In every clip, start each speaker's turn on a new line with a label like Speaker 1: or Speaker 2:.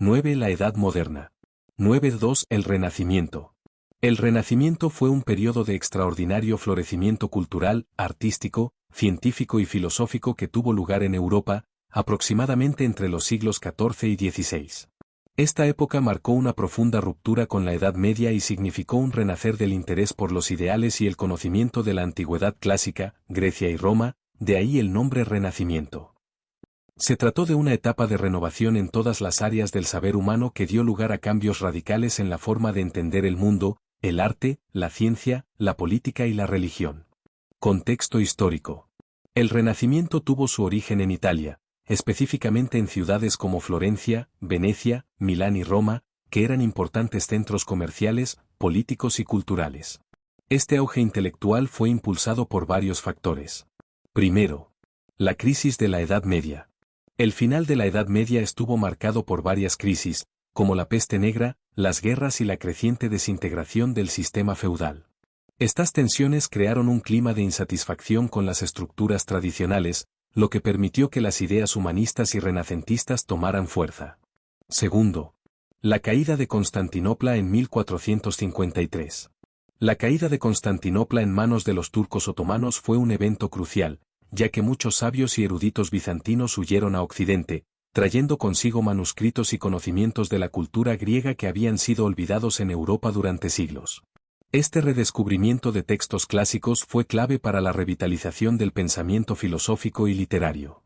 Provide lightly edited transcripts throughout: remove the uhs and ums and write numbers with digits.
Speaker 1: 9. La Edad Moderna. 9.2. El Renacimiento. El Renacimiento fue un periodo de extraordinario florecimiento cultural, artístico, científico y filosófico que tuvo lugar en Europa, aproximadamente entre los siglos XIV y XVI. Esta época marcó una profunda ruptura con la Edad Media y significó un renacer del interés por los ideales y el conocimiento de la antigüedad clásica, Grecia y Roma, de ahí el nombre Renacimiento. Se trató de una etapa de renovación en todas las áreas del saber humano que dio lugar a cambios radicales en la forma de entender el mundo, el arte, la ciencia, la política y la religión. Contexto histórico. El Renacimiento tuvo su origen en Italia, específicamente en ciudades como Florencia, Venecia, Milán y Roma, que eran importantes centros comerciales, políticos y culturales. Este auge intelectual fue impulsado por varios factores. Primero, la crisis de la Edad Media. El final de la Edad Media estuvo marcado por varias crisis, como la peste negra, las guerras y la creciente desintegración del sistema feudal. Estas tensiones crearon un clima de insatisfacción con las estructuras tradicionales, lo que permitió que las ideas humanistas y renacentistas tomaran fuerza. Segundo, la caída de Constantinopla en 1453. La caída de Constantinopla en manos de los turcos otomanos fue un evento crucial, ya que muchos sabios y eruditos bizantinos huyeron a Occidente, trayendo consigo manuscritos y conocimientos de la cultura griega que habían sido olvidados en Europa durante siglos. Este redescubrimiento de textos clásicos fue clave para la revitalización del pensamiento filosófico y literario.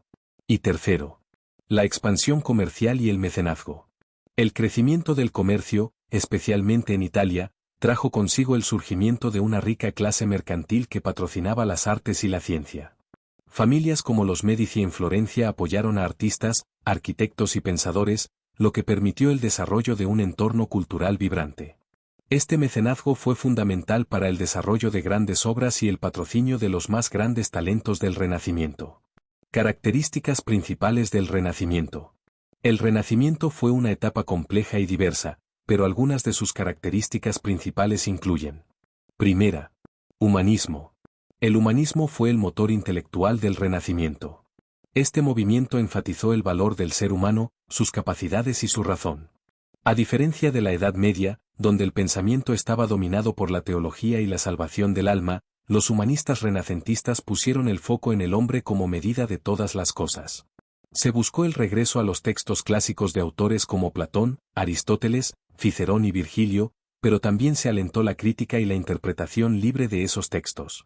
Speaker 1: Y tercero, la expansión comercial y el mecenazgo. El crecimiento del comercio, especialmente en Italia, trajo consigo el surgimiento de una rica clase mercantil que patrocinaba las artes y la ciencia. Familias como los Medici en Florencia apoyaron a artistas, arquitectos y pensadores, lo que permitió el desarrollo de un entorno cultural vibrante. Este mecenazgo fue fundamental para el desarrollo de grandes obras y el patrocinio de los más grandes talentos del Renacimiento. Características principales del Renacimiento. El Renacimiento fue una etapa compleja y diversa, pero algunas de sus características principales incluyen: primera, humanismo. El humanismo fue el motor intelectual del Renacimiento. Este movimiento enfatizó el valor del ser humano, sus capacidades y su razón. A diferencia de la Edad Media, donde el pensamiento estaba dominado por la teología y la salvación del alma, los humanistas renacentistas pusieron el foco en el hombre como medida de todas las cosas. Se buscó el regreso a los textos clásicos de autores como Platón, Aristóteles, Cicerón y Virgilio, pero también se alentó la crítica y la interpretación libre de esos textos.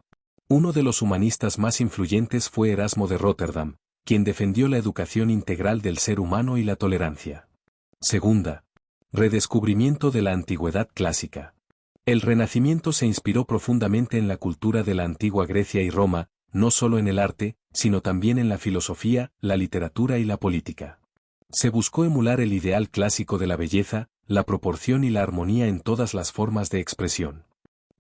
Speaker 1: Uno de los humanistas más influyentes fue Erasmo de Róterdam, quien defendió la educación integral del ser humano y la tolerancia. Segunda, redescubrimiento de la antigüedad clásica. El Renacimiento se inspiró profundamente en la cultura de la antigua Grecia y Roma, no solo en el arte, sino también en la filosofía, la literatura y la política. Se buscó emular el ideal clásico de la belleza, la proporción y la armonía en todas las formas de expresión.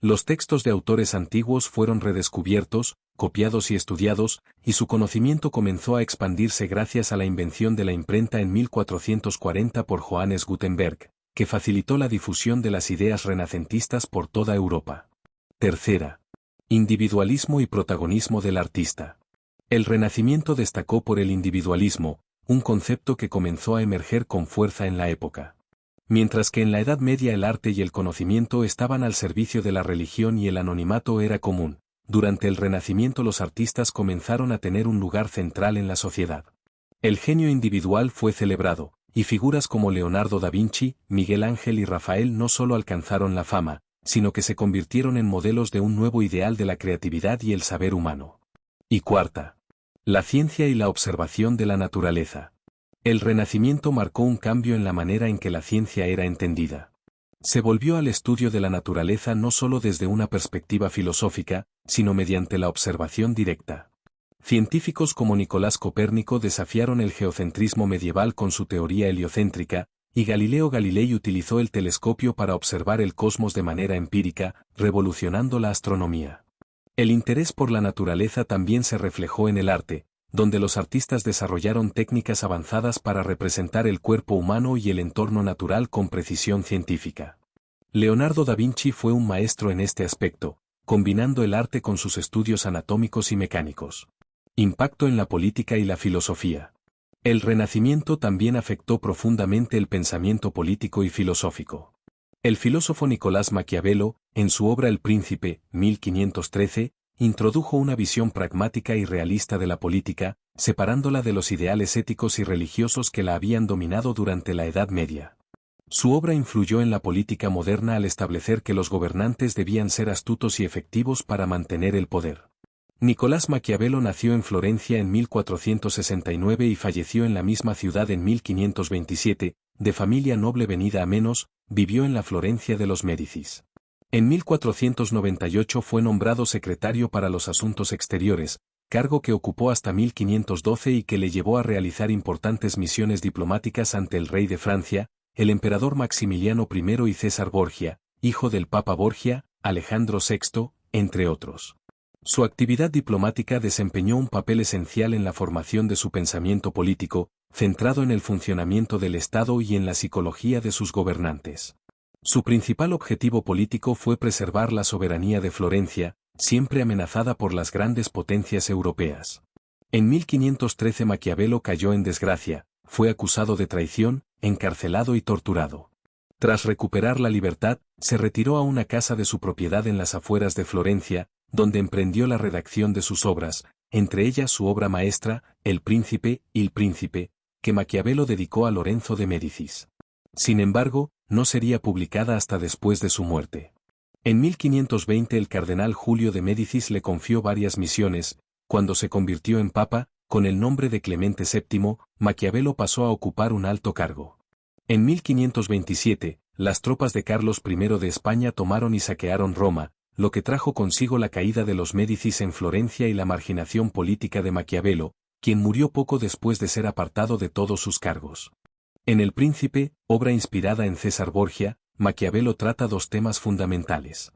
Speaker 1: Los textos de autores antiguos fueron redescubiertos, copiados y estudiados, y su conocimiento comenzó a expandirse gracias a la invención de la imprenta en 1440 por Johannes Gutenberg, que facilitó la difusión de las ideas renacentistas por toda Europa. Tercera, individualismo y protagonismo del artista. El Renacimiento destacó por el individualismo, un concepto que comenzó a emerger con fuerza en la época. Mientras que en la Edad Media el arte y el conocimiento estaban al servicio de la religión y el anonimato era común, durante el Renacimiento los artistas comenzaron a tener un lugar central en la sociedad. El genio individual fue celebrado, y figuras como Leonardo da Vinci, Miguel Ángel y Rafael no solo alcanzaron la fama, sino que se convirtieron en modelos de un nuevo ideal de la creatividad y el saber humano. Y cuarta, la ciencia y la observación de la naturaleza. El Renacimiento marcó un cambio en la manera en que la ciencia era entendida. Se volvió al estudio de la naturaleza no solo desde una perspectiva filosófica, sino mediante la observación directa. Científicos como Nicolás Copérnico desafiaron el geocentrismo medieval con su teoría heliocéntrica, y Galileo Galilei utilizó el telescopio para observar el cosmos de manera empírica, revolucionando la astronomía. El interés por la naturaleza también se reflejó en el arte, donde los artistas desarrollaron técnicas avanzadas para representar el cuerpo humano y el entorno natural con precisión científica. Leonardo da Vinci fue un maestro en este aspecto, combinando el arte con sus estudios anatómicos y mecánicos. Impacto en la política y la filosofía. El Renacimiento también afectó profundamente el pensamiento político y filosófico. El filósofo Nicolás Maquiavelo, en su obra El Príncipe, 1513, introdujo una visión pragmática y realista de la política, separándola de los ideales éticos y religiosos que la habían dominado durante la Edad Media. Su obra influyó en la política moderna al establecer que los gobernantes debían ser astutos y efectivos para mantener el poder. Nicolás Maquiavelo nació en Florencia en 1469 y falleció en la misma ciudad en 1527, de familia noble venida a menos, vivió en la Florencia de los Médicis. En 1498 fue nombrado secretario para los Asuntos Exteriores, cargo que ocupó hasta 1512 y que le llevó a realizar importantes misiones diplomáticas ante el rey de Francia, el emperador Maximiliano I y César Borgia, hijo del Papa Borgia, Alejandro VI, entre otros. Su actividad diplomática desempeñó un papel esencial en la formación de su pensamiento político, centrado en el funcionamiento del Estado y en la psicología de sus gobernantes. Su principal objetivo político fue preservar la soberanía de Florencia, siempre amenazada por las grandes potencias europeas. En 1513 Maquiavelo cayó en desgracia, fue acusado de traición, encarcelado y torturado. Tras recuperar la libertad, se retiró a una casa de su propiedad en las afueras de Florencia, donde emprendió la redacción de sus obras, entre ellas su obra maestra, El Príncipe, Il Príncipe, que Maquiavelo dedicó a Lorenzo de Médicis. Sin embargo, no sería publicada hasta después de su muerte. En 1520 el cardenal Julio de Médicis le confió varias misiones. Cuando se convirtió en papa, con el nombre de Clemente VII, Maquiavelo pasó a ocupar un alto cargo. En 1527, las tropas de Carlos I de España tomaron y saquearon Roma, lo que trajo consigo la caída de los Médicis en Florencia y la marginación política de Maquiavelo, quien murió poco después de ser apartado de todos sus cargos. En El Príncipe, obra inspirada en César Borgia, Maquiavelo trata dos temas fundamentales.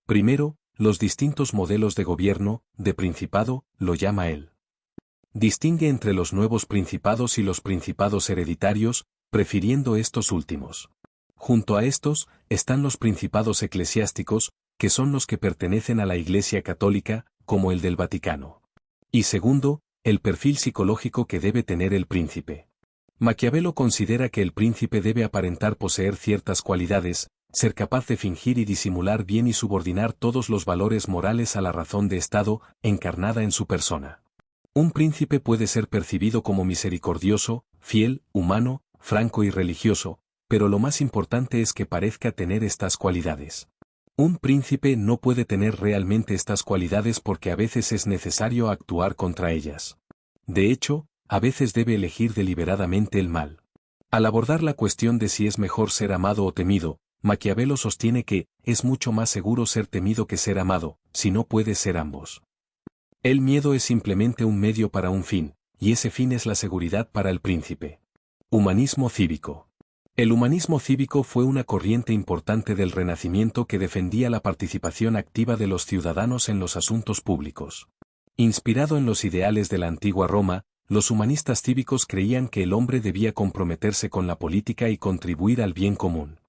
Speaker 1: Primero, los distintos modelos de gobierno, de principado, lo llama él. Distingue entre los nuevos principados y los principados hereditarios, prefiriendo estos últimos. Junto a estos, están los principados eclesiásticos, que son los que pertenecen a la Iglesia Católica, como el del Vaticano. Y segundo, el perfil psicológico que debe tener el príncipe. Maquiavelo considera que el príncipe debe aparentar poseer ciertas cualidades, ser capaz de fingir y disimular bien y subordinar todos los valores morales a la razón de Estado, encarnada en su persona. Un príncipe puede ser percibido como misericordioso, fiel, humano, franco y religioso, pero lo más importante es que parezca tener estas cualidades. Un príncipe no puede tener realmente estas cualidades porque a veces es necesario actuar contra ellas. De hecho, a veces debe elegir deliberadamente el mal. Al abordar la cuestión de si es mejor ser amado o temido, Maquiavelo sostiene que es mucho más seguro ser temido que ser amado, si no puede ser ambos. El miedo es simplemente un medio para un fin, y ese fin es la seguridad para el príncipe. Humanismo cívico. El humanismo cívico fue una corriente importante del Renacimiento que defendía la participación activa de los ciudadanos en los asuntos públicos. Inspirado en los ideales de la antigua Roma, los humanistas cívicos creían que el hombre debía comprometerse con la política y contribuir al bien común.